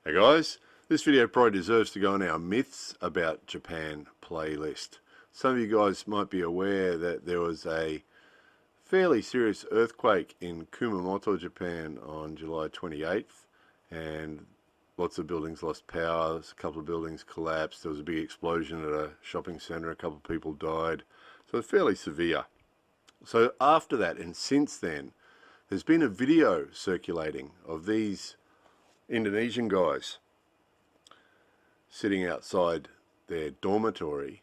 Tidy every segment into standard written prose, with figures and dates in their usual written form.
Hey guys, this video probably deserves to go on our Myths About Japan playlist. Some of you guys might be aware that there was a fairly serious earthquake in Kumamoto, Japan on July 28th, and lots of buildings lost power, a couple of buildings collapsed, there was a big explosion at a shopping centre, a couple of people died, so it's fairly severe. So after that, and since then, there's been a video circulating of these Indonesian guys sitting outside their dormitory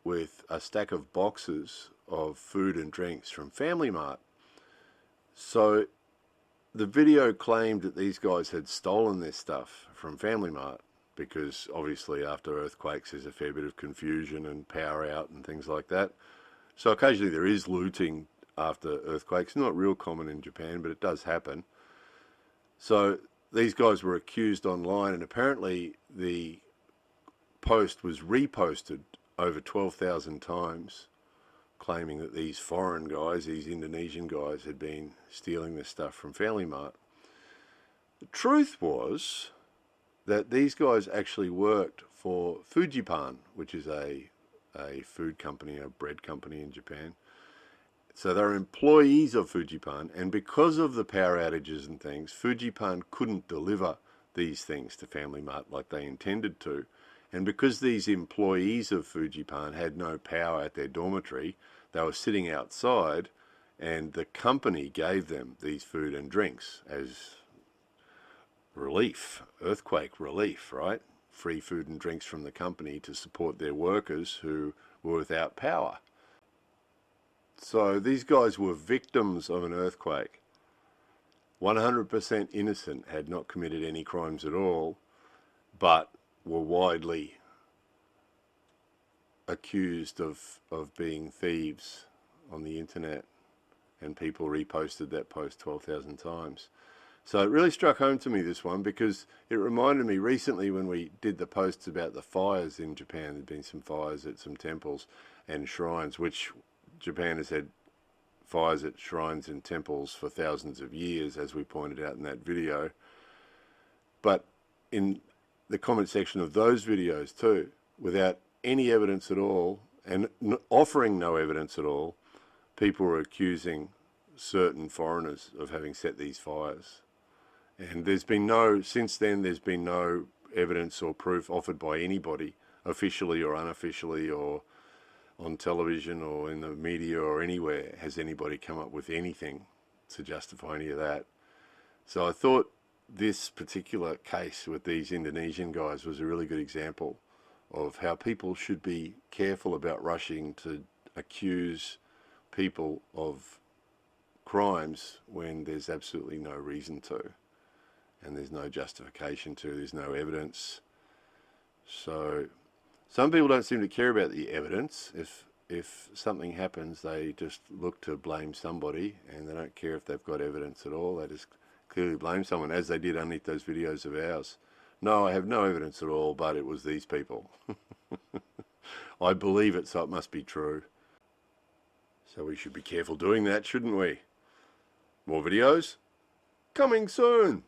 with a stack of boxes of food and drinks from Family Mart. So the video claimed that these guys had stolen this stuff from Family Mart because obviously after earthquakes there's a fair bit of confusion and power out and things like that. So occasionally there is looting after earthquakes. Not real common in Japan, but it does happen. So these guys were accused online, and apparently the post was reposted over 12,000 times, claiming that these foreign guys, these Indonesian guys, had been stealing this stuff from Family Mart. The truth was that these guys actually worked for Fujipan, which is a food company, a bread company in Japan. So they're employees of Fujipan, and because of the power outages and things, Fujipan couldn't deliver these things to Family Mart like they intended to. And because these employees of Fujipan had no power at their dormitory, they were sitting outside, and the company gave them these food and drinks as relief, earthquake relief, right? Free food and drinks from the company to support their workers who were without power. So these guys were victims of an earthquake, 100% innocent, had not committed any crimes at all, but were widely accused of being thieves on the internet, and people reposted that post 12,000 times. So it really struck home to me, this one, because it reminded me recently when we did the posts about the fires in Japan. There'd been some fires at some temples and shrines, which Japan has had fires at shrines and temples for thousands of years, as we pointed out in that video. But in the comment section of those videos too, without any evidence at all, and offering no evidence at all, people were accusing certain foreigners of having set these fires. And since then there's been no evidence or proof offered by anybody, officially or unofficially, or on television or in the media or anywhere, has anybody come up with anything to justify any of that. So I thought this particular case with these Indonesian guys was a really good example of how people should be careful about rushing to accuse people of crimes when there's absolutely no reason to, and there's no justification to, there's no evidence. So some people don't seem to care about the evidence. If something happens, they just look to blame somebody, and they don't care if they've got evidence at all. They just clearly blame someone, as they did underneath those videos of ours. No, I have no evidence at all, but it was these people. I believe it, so it must be true. So we should be careful doing that, shouldn't we? More videos coming soon.